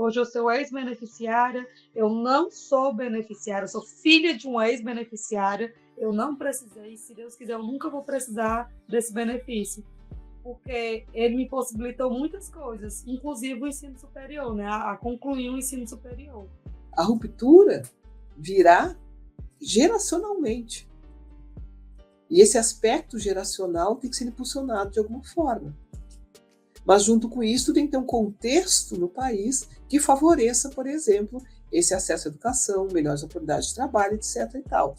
Hoje eu sou ex-beneficiária, eu não sou beneficiária, eu sou filha de uma ex-beneficiária, eu não precisei, se Deus quiser, eu nunca vou precisar desse benefício, porque ele me possibilitou muitas coisas, inclusive o ensino superior, né? A concluir o ensino superior. A ruptura virá geracionalmente. E esse aspecto geracional tem que ser impulsionado de alguma forma. Mas, junto com isso, tem que ter um contexto no país que favoreça, por exemplo, esse acesso à educação, melhores oportunidades de trabalho, etc. e tal.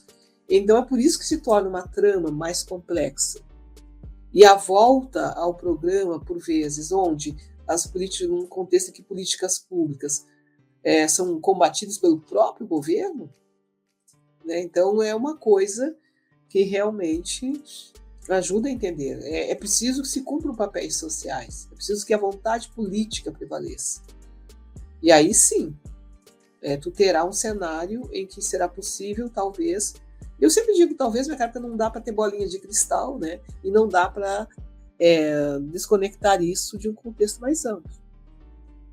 Então, é por isso que se torna uma trama mais complexa. E a volta ao programa, por vezes, onde as políticas, num contexto em que políticas públicas são combatidas pelo próprio governo, né? Então, é uma coisa que realmente ajuda a entender. É preciso que se cumpram papéis sociais, é preciso que a vontade política prevaleça. E aí sim, tu terá um cenário em que será possível, talvez, eu sempre digo talvez, mas porque não dá para ter bolinha de cristal, né? E não dá para desconectar isso de um contexto mais amplo.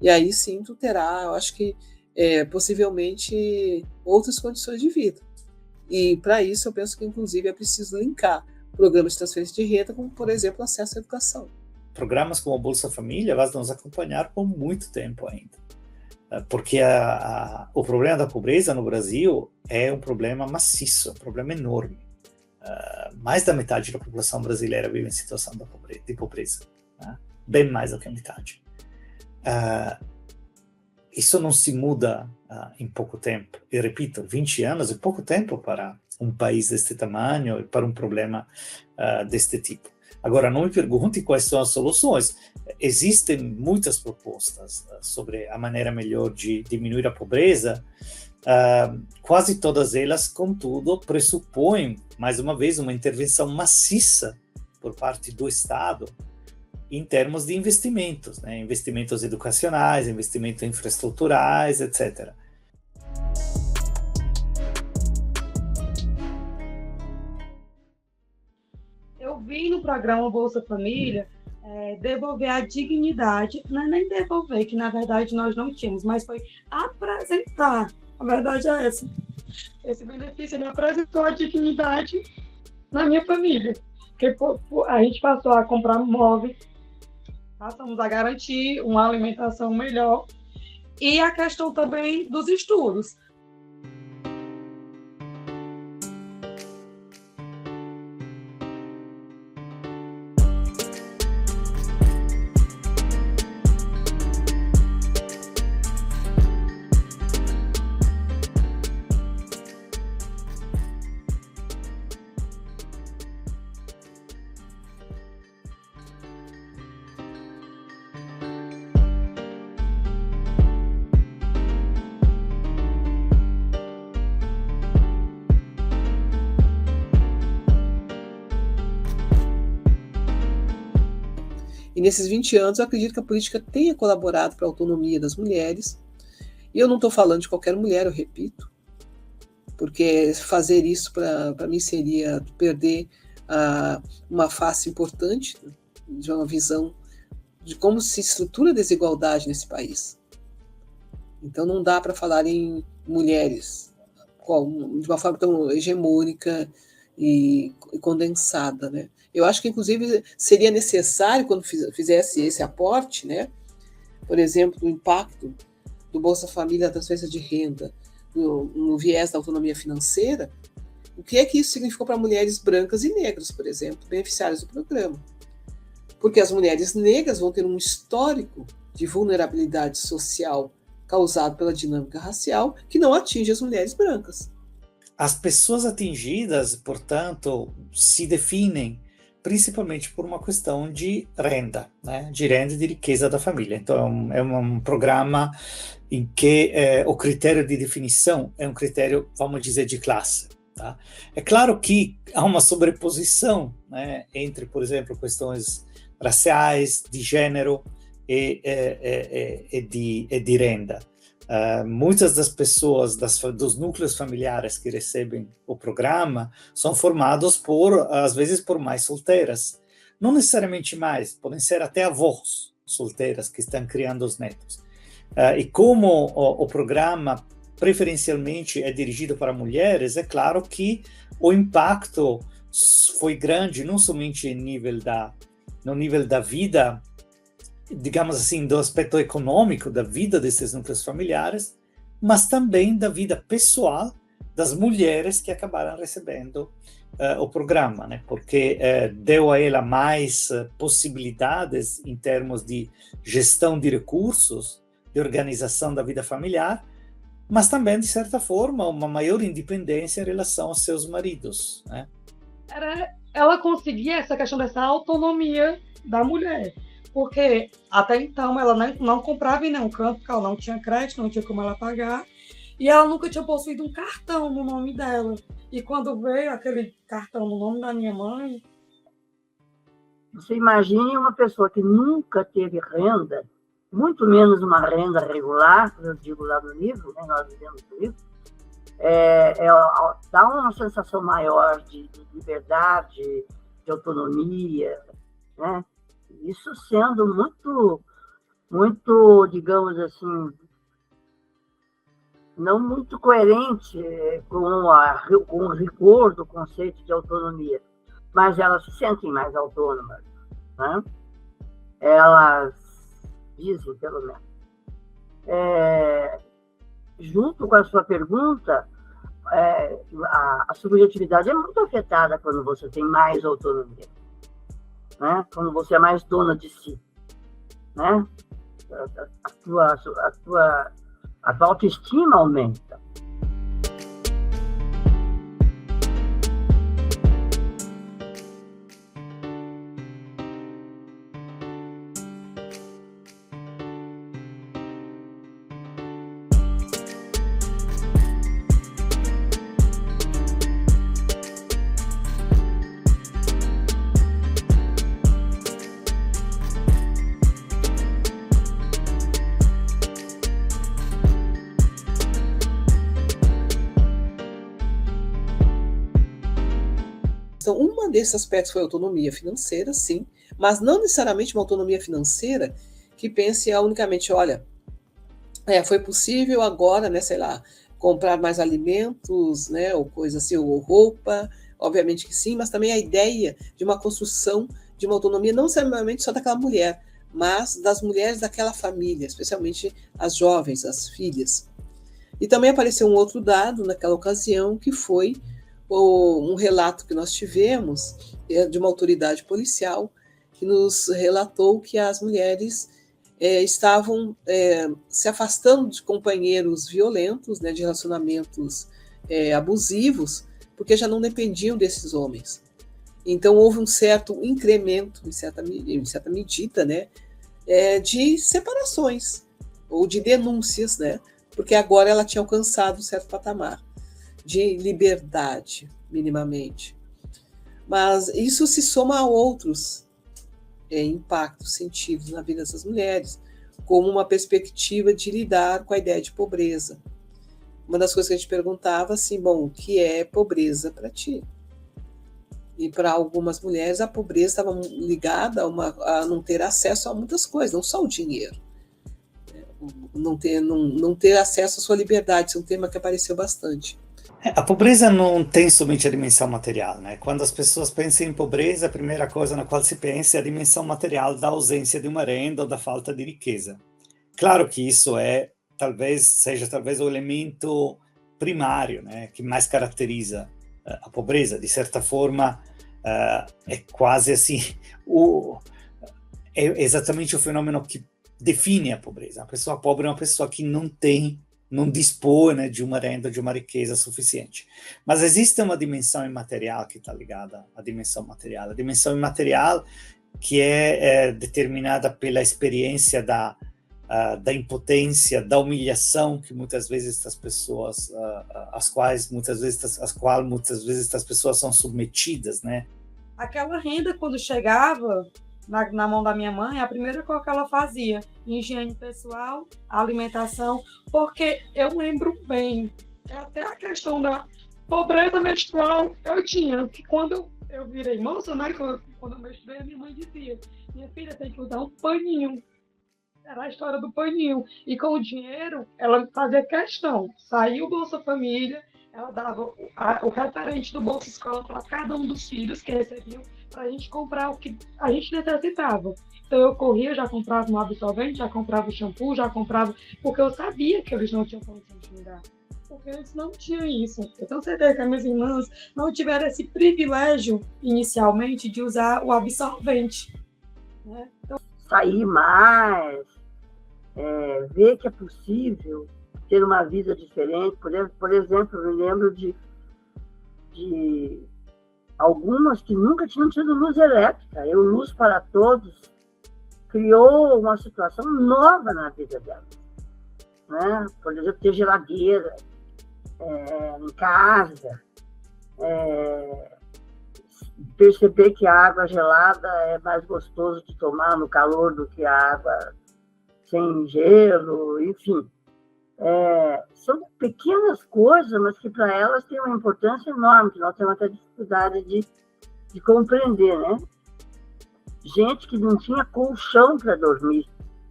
E aí sim tu terá, eu acho que possivelmente outras condições de vida. E para isso eu penso que inclusive é preciso linkar programas de transferência de renda, como por exemplo acesso à educação. Programas como a Bolsa Família vão nos acompanhar por muito tempo ainda, porque o problema da pobreza no Brasil é um problema maciço, um problema enorme. Mais da metade da população brasileira vive em situação de pobreza, né? Bem mais do que a metade. Isso não se muda em pouco tempo. Eu repito, 20 anos é pouco tempo para um país deste tamanho e para um problema deste tipo. Agora, não me pergunte quais são as soluções. Existem muitas propostas sobre a maneira melhor de diminuir a pobreza. Quase todas elas, contudo, pressupõem, mais uma vez, uma intervenção maciça por parte do Estado em termos de investimentos, né? Investimentos educacionais, investimentos infraestruturais, etc. Eu vi no programa Bolsa Família devolver a dignidade, não é nem devolver, que na verdade nós não tínhamos, mas foi apresentar, a verdade é essa. Esse benefício ele apresentou a dignidade na minha família, porque a gente passou a comprar móveis, passamos a garantir uma alimentação melhor e a questão também dos estudos. E nesses 20 anos, eu acredito que a política tenha colaborado para a autonomia das mulheres. E eu não estou falando de qualquer mulher, eu repito, porque fazer isso para mim seria perder uma face importante de uma visão de como se estrutura a desigualdade nesse país. Então não dá para falar em mulheres de uma forma tão hegemônica e condensada, né? Eu acho que, inclusive, seria necessário, quando fizesse esse aporte, né, por exemplo, o impacto do Bolsa Família da transferência de renda no viés da autonomia financeira, o que é que isso significou para mulheres brancas e negras, por exemplo, beneficiárias do programa? Porque as mulheres negras vão ter um histórico de vulnerabilidade social causado pela dinâmica racial que não atinge as mulheres brancas. As pessoas atingidas, portanto, se definem principalmente por uma questão de renda, né? De renda e de riqueza da família. Então, é um programa em que o critério de definição é um critério, vamos dizer, de classe. Tá? É claro que há uma sobreposição, né, entre, por exemplo, questões raciais, de gênero e de renda. Muitas das pessoas dos núcleos familiares que recebem o programa são formados às vezes por mães solteiras, não necessariamente mães, podem ser até avós solteiras que estão criando os netos. E como o programa preferencialmente é dirigido para mulheres, é claro que o impacto foi grande, não somente no nível da vida, digamos assim, do aspecto econômico da vida desses núcleos familiares, mas também da vida pessoal das mulheres que acabaram recebendo o programa, né? Porque deu a ela mais possibilidades em termos de gestão de recursos, de organização da vida familiar, mas também, de certa forma, uma maior independência em relação aos seus maridos, né? Ela conseguia essa questão dessa autonomia da mulher, porque até então ela não comprava em nenhum canto, porque ela não tinha crédito, não tinha como ela pagar, e ela nunca tinha possuído um cartão no nome dela. E quando veio aquele cartão no nome da minha mãe... Você imagine uma pessoa que nunca teve renda, muito menos uma renda regular, eu digo lá no livro, né, nós dizemos no livro, dá uma sensação maior de liberdade, de autonomia, né? Isso sendo muito, digamos assim, não muito coerente com o rigor do conceito de autonomia, mas elas se sentem mais autônomas, né? Elas dizem, pelo menos. Junto com a sua pergunta, a subjetividade é muito afetada quando você tem mais autonomia, né? Quando você é mais dona de si, né? A tua autoestima aumenta. Então, um desses aspectos foi a autonomia financeira, sim, mas não necessariamente uma autonomia financeira que pense unicamente, olha, foi possível agora, né, sei lá, comprar mais alimentos, né, ou coisa assim, ou roupa, obviamente que sim, mas também a ideia de uma construção de uma autonomia, não necessariamente só daquela mulher, mas das mulheres daquela família, especialmente as jovens, as filhas. E também apareceu um outro dado naquela ocasião, que foi um relato que nós tivemos de uma autoridade policial que nos relatou que as mulheres estavam se afastando de companheiros violentos, né, de relacionamentos abusivos, porque já não dependiam desses homens. Então houve um certo incremento, em certa medida, né, de separações ou de denúncias, né, porque agora ela tinha alcançado um certo patamar de liberdade, minimamente. Mas isso se soma a outros impactos sentidos na vida dessas mulheres, como uma perspectiva de lidar com a ideia de pobreza. Uma das coisas que a gente perguntava, assim, bom, o que é pobreza para ti? E para algumas mulheres a pobreza estava ligada a não ter acesso a muitas coisas, não só o dinheiro. Não ter acesso à sua liberdade, isso é um tema que apareceu bastante. A pobreza não tem somente a dimensão material, né? Quando as pessoas pensam em pobreza, a primeira coisa na qual se pensa é a dimensão material da ausência de uma renda ou da falta de riqueza. Claro que isso seja talvez o elemento primário, né, que mais caracteriza a pobreza. De certa forma, é quase assim, é exatamente o fenômeno que define a pobreza. A pessoa pobre é uma pessoa que não dispõe, né, de uma renda, de uma riqueza suficiente. Mas existe uma dimensão imaterial que está ligada à dimensão material. A dimensão imaterial que é determinada pela experiência da impotência, da humilhação que muitas vezes as pessoas, às quais muitas vezes as pessoas são submetidas, né? Aquela renda, quando chegava na mão da minha mãe, a primeira coisa que ela fazia, higiene pessoal, alimentação, porque eu lembro bem, até a questão da pobreza menstrual eu tinha, que quando eu virei moça, né, quando eu menstruei, a minha mãe dizia, minha filha tem que usar um paninho. Era a história do paninho. E com o dinheiro, ela fazia questão. Saiu o Bolsa Família, ela dava o referente do Bolsa Escola para cada um dos filhos que recebiam, para a gente comprar o que a gente necessitava. Então eu corria, já comprava um absorvente, já comprava o shampoo, já comprava, porque eu sabia que eles não tinham condição de me dar. Porque eles não tinham isso. Eu tenho certeza que as minhas irmãs não tiveram esse privilégio, inicialmente, de usar o absorvente. Né? Então, sair mais, ver que é possível ter uma vida diferente. Por exemplo, eu me lembro de algumas que nunca tinham tido luz elétrica. Eu, Luz para Todos, criou uma situação nova na vida delas. Né? Por exemplo, ter geladeira em casa, perceber que a água gelada é mais gostoso de tomar no calor do que a água sem gelo, enfim. São pequenas coisas, mas que para elas têm uma importância enorme, que nós temos até dificuldade de compreender, né? Gente que não tinha colchão para dormir,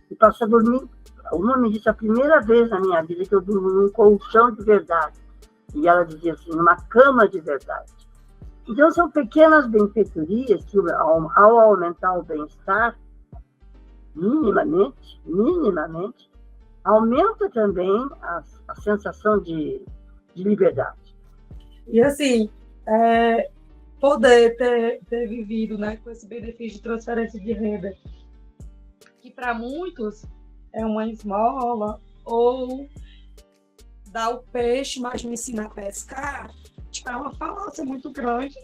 e passou a dormir, uma me disse, a primeira vez na minha vida que eu durmo num colchão de verdade, e ela dizia assim, numa cama de verdade. Então, são pequenas benfeitorias que, ao aumentar o bem-estar, minimamente, aumenta também a sensação de liberdade. E assim, poder ter vivido, né, com esse benefício de transferência de renda, que para muitos é uma esmola, ou dar o peixe, mas me ensinar a pescar, é uma falácia muito grande,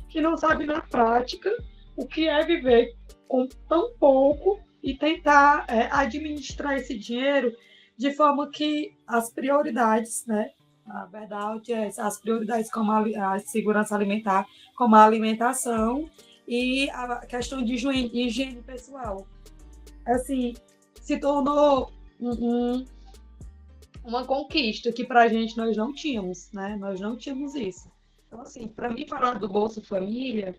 que não sabe na prática o que é viver com tão pouco e tentar administrar esse dinheiro de forma que as prioridades, né? A verdade é as prioridades como a segurança alimentar, como a alimentação e a questão de higiene pessoal. Assim, se tornou uma conquista que para a gente nós não tínhamos, né? Nós não tínhamos isso. Então, assim, para mim falar do Bolsa Família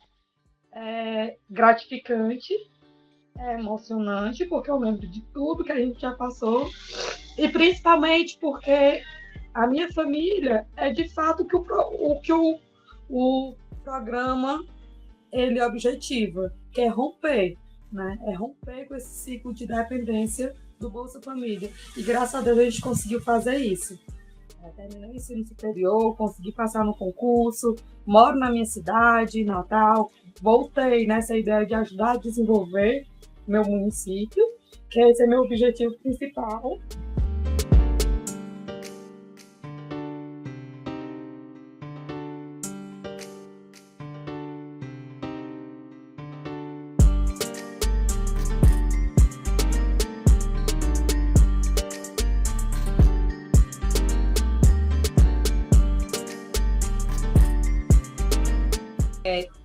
é gratificante, é emocionante, porque eu lembro de tudo que a gente já passou, e principalmente porque a minha família é de fato o que o programa ele objetiva, que é romper, né? É romper com esse ciclo de dependência do Bolsa Família. E graças a Deus a gente conseguiu fazer isso. Terminei o ensino superior, consegui passar no concurso, moro na minha cidade, Natal, voltei nessa ideia de ajudar a desenvolver meu município, que esse é meu objetivo principal.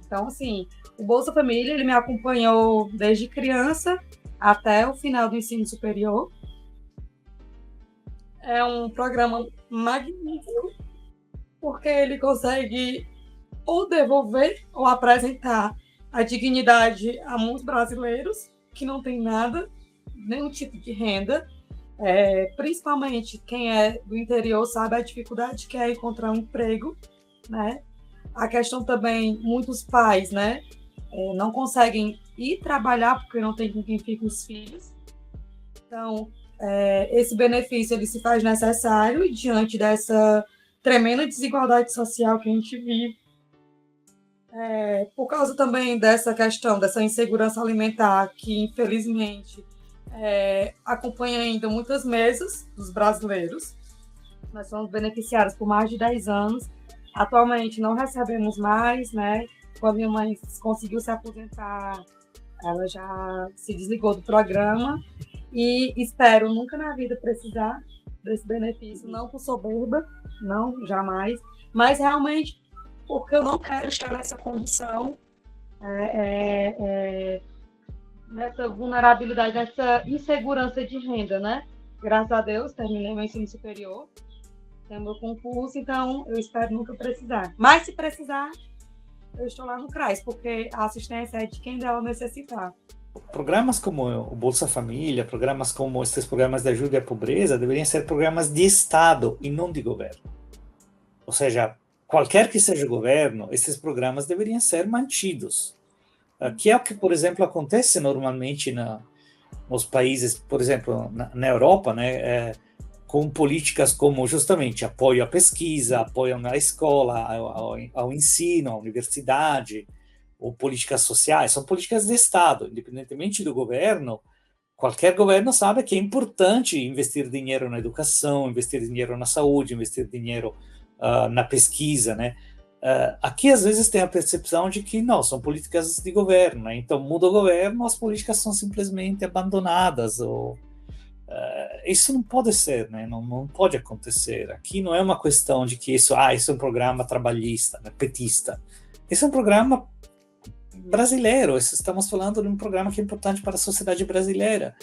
Então, assim, o Bolsa Família ele me acompanhou desde criança até o final do ensino superior. É um programa magnífico, porque ele consegue ou devolver ou apresentar a dignidade a muitos brasileiros que não tem nada, nenhum tipo de renda. Principalmente quem é do interior sabe a dificuldade que é encontrar um emprego, né? A questão também, muitos pais, né, não conseguem ir trabalhar porque não tem com quem fica os filhos. Então, esse benefício ele se faz necessário diante dessa tremenda desigualdade social que a gente vive. Por causa também dessa questão, dessa insegurança alimentar, que infelizmente acompanha ainda muitas mesas dos brasileiros. Nós somos beneficiários por mais de 10 anos. Atualmente não recebemos mais, né? Quando minha mãe conseguiu se aposentar, ela já se desligou do programa e espero nunca na vida precisar desse benefício, não por soberba, não, jamais, mas realmente porque eu não quero estar nessa condição, nessa vulnerabilidade, nessa insegurança de renda, né? Graças a Deus, terminei meu ensino superior, tenho meu concurso, então eu espero nunca precisar. Mas se precisar, eu estou lá no CRAS, porque a assistência é de quem dela necessitar. programas como o Bolsa Família, programas como esses programas de ajuda à pobreza, deveriam ser programas de Estado e não de governo. Ou seja, qualquer que seja o governo, esses programas deveriam ser mantidos. Que é o que, por exemplo, acontece normalmente nos países, por exemplo, na Europa, né, com políticas como justamente apoio à pesquisa, apoio à escola, ao ensino, à universidade, ou políticas sociais, são políticas de Estado, independentemente do governo. Qualquer governo sabe que é importante investir dinheiro na educação, investir dinheiro na saúde, investir dinheiro na pesquisa, né? Aqui, às vezes, tem a percepção de que não, são políticas de governo, né? Então, muda o governo, as políticas são simplesmente abandonadas. Isso não pode ser, né? Não pode acontecer. Aqui não é uma questão de que isso é um programa trabalhista, né? Petista. Esse é um programa brasileiro, estamos falando de um programa que é importante para a sociedade brasileira.